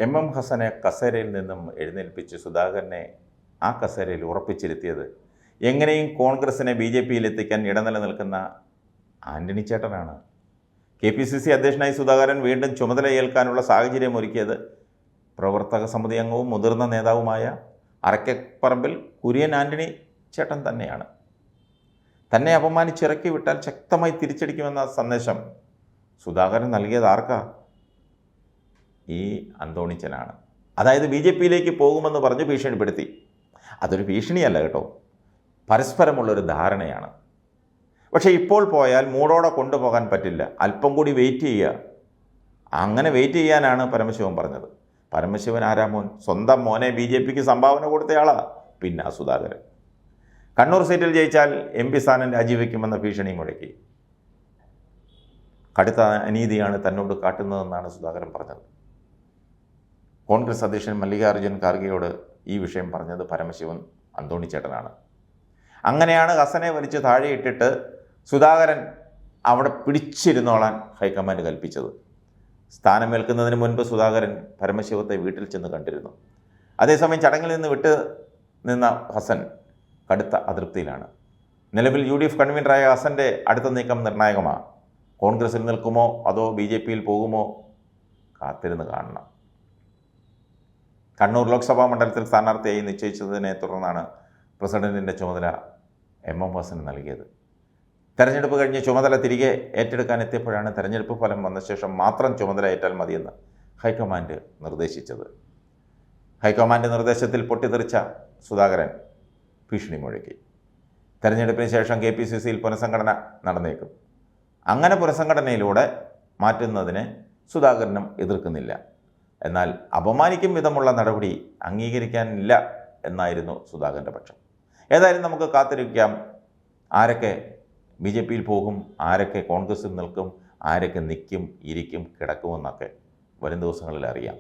M ഹസനെ കസേരയിൽ നിന്നും എഴുന്നേൽപ്പിച്ച് സുധാകരനെ ആ കസേരയിൽ ഉറപ്പിച്ചിരുത്തിയത് എങ്ങനെയും കോൺഗ്രസിനെ BJPയിൽ എത്തിക്കാൻ ഇടനിലനിൽക്കുന്ന ആന്റണി ചേട്ടനാണ്. KPCC അധ്യക്ഷനായി സുധാകരൻ വീണ്ടും ചുമതല ഏൽക്കാനുള്ള സാഹചര്യം ഒരുക്കിയത് പ്രവർത്തക സമിതി അംഗവും മുതിർന്ന നേതാവുമായ അറക്കപ്പറമ്പിൽ കുര്യൻ ആന്റണി ചേട്ടൻ തന്നെയാണ്. തന്നെ അപമാനിച്ചിറക്കി വിട്ടാൽ ശക്തമായി തിരിച്ചടിക്കുമെന്ന സന്ദേശം സുധാകരൻ നൽകിയത് ആർക്കാ? ഈ അന്തോണിച്ചനാണ്. അതായത് BJPയിലേക്ക് പോകുമെന്ന് പറഞ്ഞ് ഭീഷണിപ്പെടുത്തി. അതൊരു ഭീഷണിയല്ല കേട്ടോ, പരസ്പരമുള്ളൊരു ധാരണയാണ്. പക്ഷേ ഇപ്പോൾ പോയാൽ മൂടോടെ കൊണ്ടുപോകാൻ പറ്റില്ല, അല്പം കൂടി വെയിറ്റ് ചെയ്യുക. അങ്ങനെ വെയിറ്റ് ചെയ്യാനാണ് പരമശിവൻ പറഞ്ഞത്. പരമശിവൻ ആരാമോൻ? സ്വന്തം മോനെ BJPക്ക് സംഭാവന കൊടുത്തയാളാ. പിന്നെ സുധാകരൻ കണ്ണൂർ സീറ്റിൽ ജയിച്ചാൽ MP സ്ഥാനം രാജിവെക്കുമെന്ന ഭീഷണി മുഴക്കി. കടുത്ത അനീതിയാണ് തന്നോട് കാട്ടുന്നതെന്നാണ് സുധാകരൻ പറഞ്ഞത്. കോൺഗ്രസ് അധ്യക്ഷൻ മല്ലികാർജ്ജുൻ ഖാർഗെയോട് ഈ വിഷയം പറഞ്ഞത് പരമശിവൻ അന്തോണിച്ചേട്ടനാണ്. അങ്ങനെയാണ് ഹസനെ വലിച്ച് താഴെയിട്ടിട്ട് സുധാകരൻ അവിടെ പിടിച്ചിരുന്നോളാൻ ഹൈക്കമാൻഡ് കൽപ്പിച്ചത്. സ്ഥാനമേൽക്കുന്നതിന് മുൻപ് സുധാകരൻ പരമശിവത്തെ വീട്ടിൽ ചെന്ന് കണ്ടിരുന്നു. അതേസമയം ചടങ്ങിൽ നിന്ന് വിട്ട് നിന്ന ഹസൻ കടുത്ത അതൃപ്തിയിലാണ്. നിലവിൽ UDF കൺവീനറായ ഹസൻ്റെ അടുത്ത നീക്കം നിർണായകമാണ്. കോൺഗ്രസിൽ നിൽക്കുമോ അതോ BJPയിൽ പോകുമോ? കാത്തിരുന്ന് കാണണം. കണ്ണൂർ ലോക്സഭാ മണ്ഡലത്തിൽ സ്ഥാനാർത്ഥിയായി നിശ്ചയിച്ചതിനെ തുടർന്നാണ് പ്രസിഡന്റിൻ്റെ ചുമതല M ഹസന് നൽകിയത്. തെരഞ്ഞെടുപ്പ് കഴിഞ്ഞ് ചുമതല തിരികെ ഏറ്റെടുക്കാനെത്തിയപ്പോഴാണ് തെരഞ്ഞെടുപ്പ് ഫലം വന്ന ശേഷം മാത്രം ചുമതല ഏറ്റാൽ മതിയെന്ന് ഹൈക്കമാൻഡ് നിർദ്ദേശിച്ചത്. ഹൈക്കമാൻഡ് നിർദ്ദേശത്തിൽ പൊട്ടിത്തെറിച്ച സുധാകരൻ ഭീഷണി മുഴക്കി. തെരഞ്ഞെടുപ്പിന് ശേഷം KPCCയിൽ പുനഃസംഘടന നടന്നേക്കും. അങ്ങനെ പുനഃസംഘടനയിലൂടെ മാറ്റുന്നതിനെ സുധാകരനും എതിർക്കുന്നില്ല. എന്നാൽ അപമാനിക്കും വിധമുള്ള നടപടി അംഗീകരിക്കാനില്ല എന്നായിരുന്നു സുധാകരൻ്റെ പക്ഷം. ഏതായാലും നമുക്ക് കാത്തിരിക്കാം ആരൊക്കെ BJPയിൽ പോകും, ആരൊക്കെ കോൺഗ്രസിൽ നിൽക്കും, ആരൊക്കെ നിൽക്കും, ഇരിക്കും, കിടക്കുമെന്നൊക്കെ വരും ദിവസങ്ങളിൽ അറിയാം.